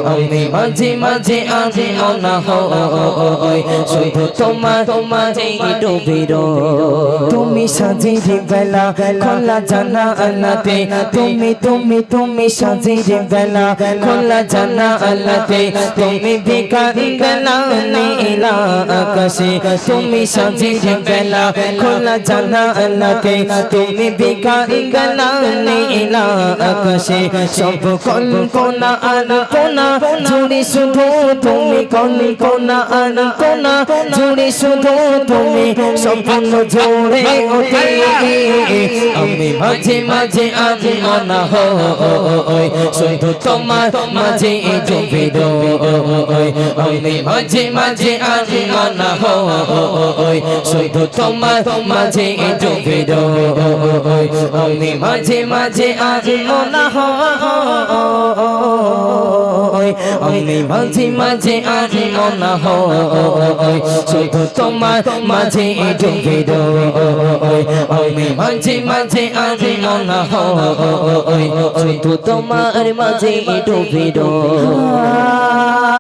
আমি মাঝে মাঝে আমি মনে হয় শুধু তোমার মাঝে ডুবে রই তুমি সাজির বেলা খোলা জানা আল্লাহতে তুমি তুমি তুমি সাজির বেলা খোলা জানা আল্লাহতে তুমি বেকার বেলা নীলা আকাশে তুমি সাজির বেলা খোলা জানা আল্লাহতে তুমি বেকার বেলা নীলা আকাশে সব কল্পনা আর কোনা জুড়ে শুধু তুমি কল্পনা আর কোনা জুড়ে শুধু তুমি সম্পূর্ণ জোড়ে ওঠে আমি মাঝে মাঝে আমি মনে হয় শুধু তোমার মাঝে ডুবে রই আমি মাঝে মাঝে আমি মনে হয় শুধু তোমার মাঝে ডুবে রই আমি মাঝে মাঝে আমি মনে হয় আমি মাঝে মাঝে আমি মনে হয় শুধু তোমার মাঝে ডুবে রই আমি মাঝে মাঝে আমি মনে হয় শুধু তোমার মাঝে ডুবে রই